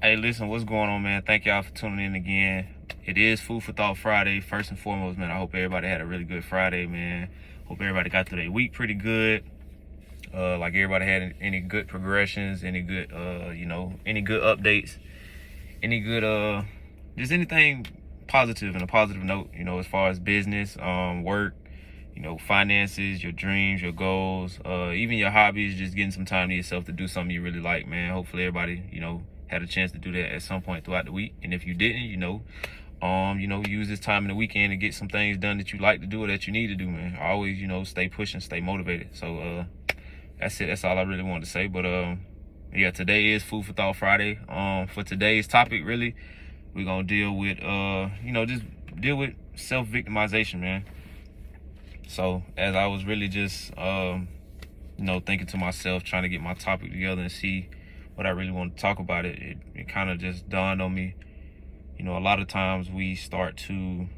Hey, listen, what's going on, man? Thank y'all for tuning in again. It is Food for Thought Friday. First and foremost, man, I hope everybody had a really good Friday, man. Hope everybody got through their week pretty good. Like everybody had any good progressions, any good, any good updates, any good, just anything positive and a positive note, as far as business, work, finances, your dreams, your goals, even your hobbies, just getting some time to yourself to do something you really like, man. Hopefully everybody, had a chance to do that at some point throughout the week. And if you didn't, use this time in the weekend to get some things done that you like to do or that you need to do, man. Always, stay pushing, stay motivated. So that's it. That's all I really wanted to say. But yeah, today is Food for Thought Friday. For today's topic, really, we're gonna deal with just deal with self-victimization, man. So as I was really just thinking to myself, trying to get my topic together and see what I really want to talk about, it kind of just dawned on me. A lot of times we start to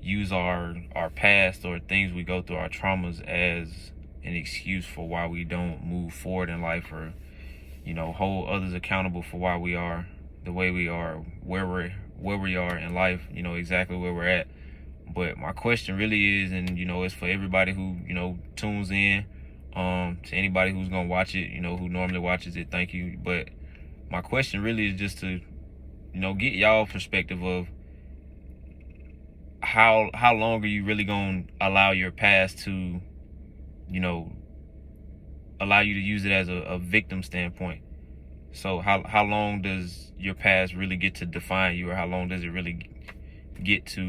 use our past or things we go through, our traumas, as an excuse for why we don't move forward in life, or hold others accountable for why we are the way we are, where we are in life, exactly where we're at. But my question really is, and it's for everybody who tunes in, to anybody who's gonna watch it, who normally watches it, thank you. But my question really is just to get y'all perspective of how long are you really gonna allow your past to allow you to use it as a victim standpoint. So how long does your past really get to define you, or how long does it really get to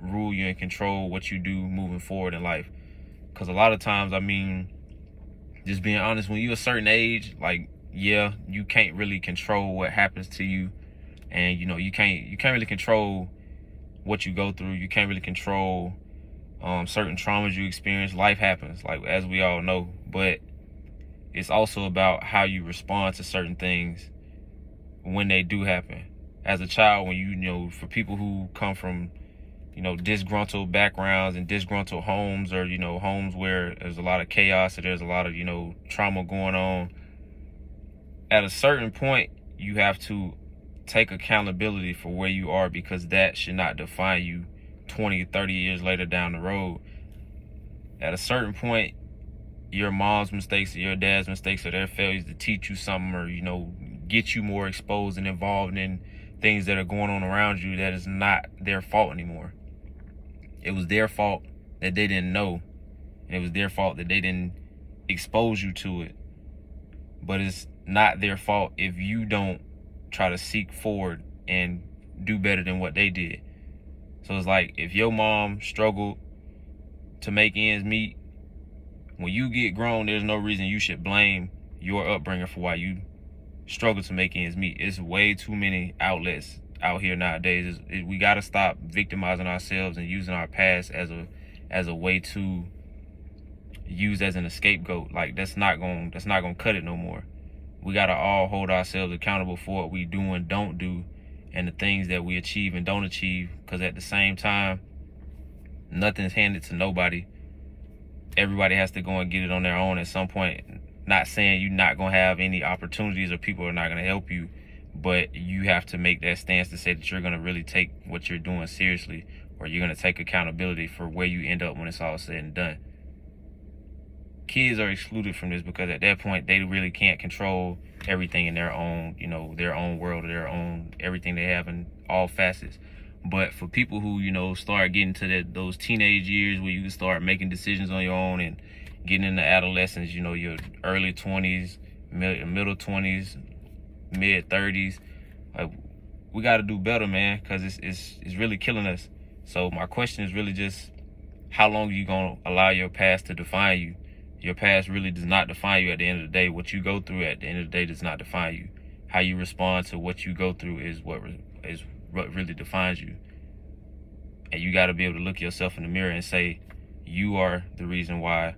rule you and control what you do moving forward in life? Because a lot of times, just being honest, when you're a certain age, like, yeah, you can't really control what happens to you, and you can't really control what you go through. You can't really control certain traumas you experience. Life happens, like, as we all know. But it's also about how you respond to certain things when they do happen. As a child, when for people who come from disgruntled backgrounds and disgruntled homes, or homes where there's a lot of chaos, or there's a lot of trauma going on, at a certain point you have to take accountability for where you are, because that should not define you 20, 30 years later down the road. At a certain point, your mom's mistakes or your dad's mistakes or their failures to teach you something, or get you more exposed and involved in things that are going on around you, that is not their fault anymore. It was their fault that they didn't know, and it was their fault that they didn't expose you to it. But it's not their fault if you don't try to seek forward and do better than what they did. So it's like, if your mom struggled to make ends meet, when you get grown, there's no reason you should blame your upbringing for why you struggle to make ends meet. It's way too many outlets out here nowadays. We got to stop victimizing ourselves and using our past as a way to use as an scapegoat. Like, that's not gonna cut it no more. We got to all hold ourselves accountable for what we do and don't do, and the things that we achieve and don't achieve. Because at the same time, nothing's handed to nobody. Everybody has to go and get it on their own at some point. Not saying you're not going to have any opportunities or people are not going to help you, but you have to make that stance to say that you're going to really take what you're doing seriously, or you're going to take accountability for where you end up when it's all said and done. Kids are excluded from this, because at that point they really can't control everything in their own, their own world, or their own everything they have in all facets. But for people who start getting to those teenage years where you can start making decisions on your own and getting into adolescence, your early 20s, middle 20s, mid 30s, like, we got to do better, man, because it's really killing us. So my question is really just, how long are you gonna allow your past to define you? Your past really does not define you at the end of the day. What you go through at the end of the day does not define you. How you respond to what you go through is what really defines you. And you got to be able to look yourself in the mirror and say, you are the reason why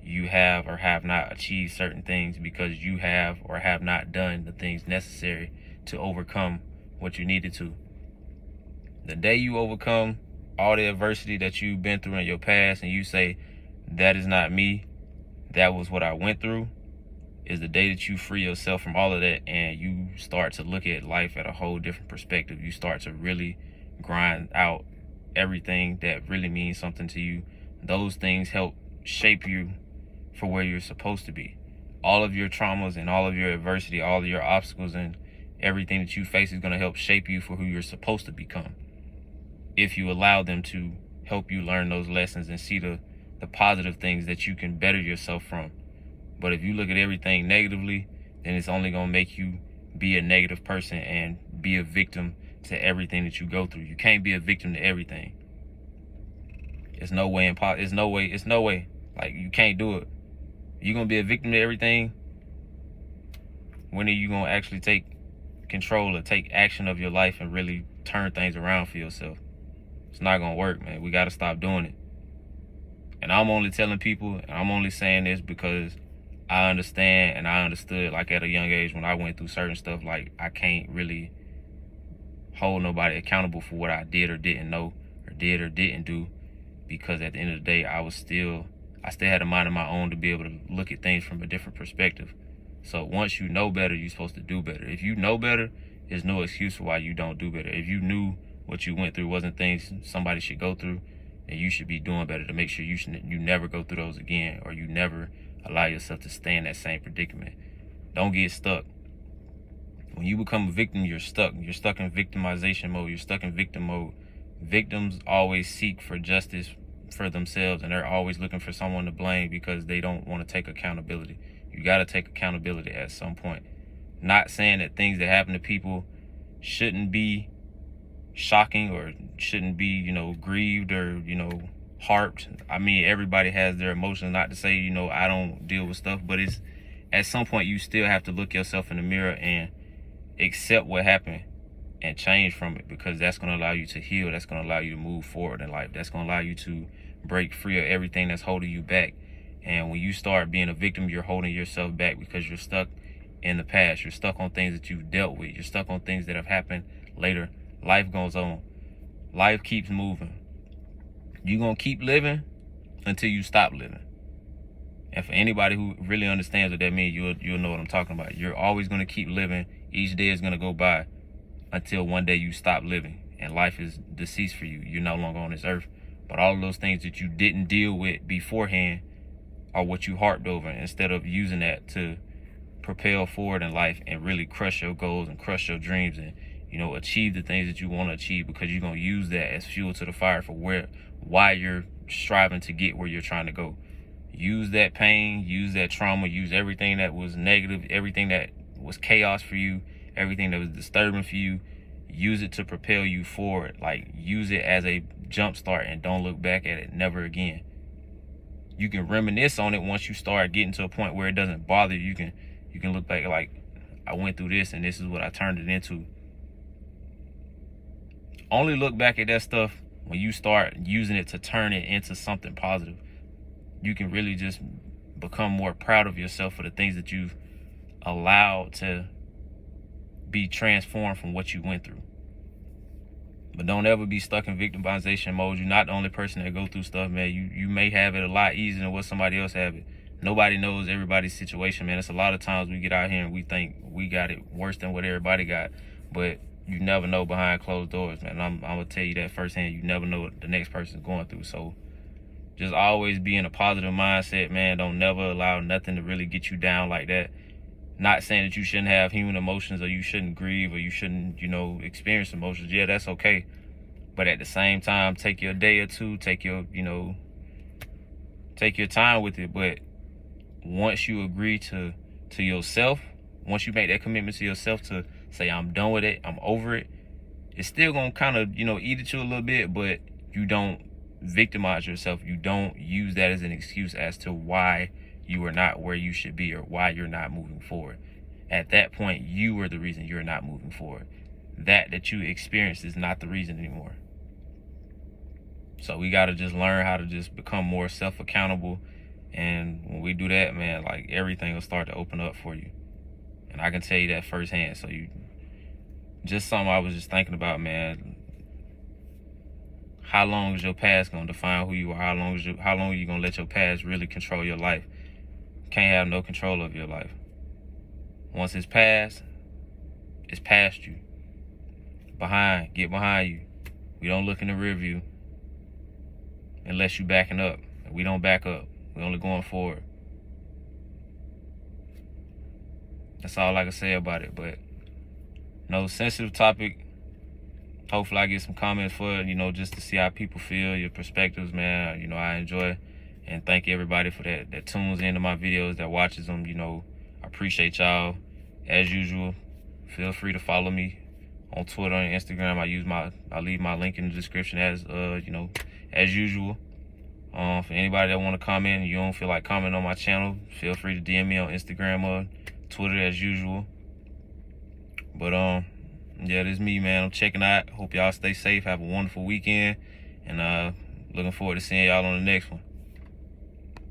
you have or have not achieved certain things, because you have or have not done the things necessary to overcome what you needed to. The day you overcome all the adversity that you've been through in your past, and you say, that is not me, that was what I went through, is the day that you free yourself from all of that and you start to look at life at a whole different perspective. You start to really grind out everything that really means something to you. Those things help shape you for where you're supposed to be. All of your traumas and all of your adversity, all of your obstacles and everything that you face is going to help shape you for who you're supposed to become, if you allow them to help you learn those lessons and see the positive things that you can better yourself from. But if you look at everything negatively, then it's only going to make you be a negative person and be a victim to everything that you go through. You can't be a victim to everything. It's no way. Like, you can't do it. You're going to be a victim to everything. When are you going to actually take control or take action of your life and really turn things around for yourself? It's not going to work, man. We got to stop doing it. And I'm only telling people, and I'm only saying this because I understand and I understood, like, at a young age when I went through certain stuff, like, I can't really hold nobody accountable for what I did or didn't know or did or didn't do, because at the end of the day, I still had a mind of my own to be able to look at things from a different perspective. So once you know better, you're supposed to do better. If you know better, there's no excuse for why you don't do better. If you knew what you went through wasn't things somebody should go through, then you should be doing better to make sure you never go through those again, or you never allow yourself to stay in that same predicament. Don't get stuck. When you become a victim, you're stuck. You're stuck in victimization mode. You're stuck in victim mode. Victims always seek for justice for themselves, and they're always looking for someone to blame because they don't want to take accountability. You got to take accountability at some point. Not saying that things that happen to people shouldn't be shocking or shouldn't be, grieved or, harped. I mean, everybody has their emotions. Not to say, I don't deal with stuff, but it's at some point you still have to look yourself in the mirror and accept what happened and change from it, because that's going to allow you to heal. That's going to allow you to move forward in life. That's going to allow you to break free of everything that's holding you back. And when you start being a victim, you're holding yourself back because you're stuck in the past. You're stuck on things that you've dealt with. You're stuck on things that have happened later. Life goes on. Life keeps moving. You're going to keep living until you stop living. And for anybody who really understands what that means, you'll know what I'm talking about. You're always going to keep living. Each day is going to go by until one day you stop living and life is deceased for you. You're no longer on this earth. But all of those things that you didn't deal with beforehand are what you harped over, instead of using that to propel forward in life and really crush your goals and crush your dreams and, achieve the things that you want to achieve, because you're going to use that as fuel to the fire for why you're striving to get where you're trying to go. Use that pain, use that trauma, use everything that was negative, everything that was chaos for you, everything that was disturbing for you, use it to propel you forward. Like, use it as a jump start and don't look back at it never again. You can reminisce on it once you start getting to a point where it doesn't bother you. You can look back like, I went through this and this is what I turned it into. Only look back at that stuff when you start using it to turn it into something positive. You can really just become more proud of yourself for the things that you've allowed to be transformed from what you went through. But don't ever be stuck in victimization mode. You're not the only person that go through stuff, man. You may have it a lot easier than what somebody else have it. Nobody knows everybody's situation, man. It's a lot of times we get out here and we think we got it worse than what everybody got. But you never know behind closed doors, man. I'm going to tell you that firsthand. You never know what the next person's going through. So just always be in a positive mindset, man. Don't never allow nothing to really get you down like that. Not saying that you shouldn't have human emotions or you shouldn't grieve or you shouldn't, experience emotions. Yeah, that's okay. But at the same time, take your day or two, take your time with it. But once you agree to yourself, once you make that commitment to yourself to say, I'm done with it, I'm over it, it's still going to kind of, eat at you a little bit, but you don't victimize yourself. You don't use that as an excuse as to why you are not where you should be or why you're not moving forward. At that point, you are the reason you're not moving forward. That you experienced is not the reason anymore. So we got to just learn how to just become more self-accountable. And when we do that, man, like, everything will start to open up for you. And I can tell you that firsthand. So just something I was just thinking about, man. How long is your past going to define who you are? How long are you going to let your past really control your life? Can't have no control of your life. Once it's past you. Get behind you. We don't look in the rear view unless you backing up. We don't back up. We only going forward. That's all I can say about it. But no, sensitive topic. Hopefully I get some comments for it, just to see how people feel, your perspectives, man. I enjoy, and thank everybody for that tunes into my videos, that watches them. I appreciate y'all. As usual, feel free to follow me on Twitter and Instagram. I leave my link in the description as usual. For anybody that want to comment and you don't feel like commenting on my channel, feel free to DM me on Instagram or Twitter as usual. But yeah, this is me, man. I'm checking out. Hope y'all stay safe. Have a wonderful weekend. And looking forward to seeing y'all on the next one.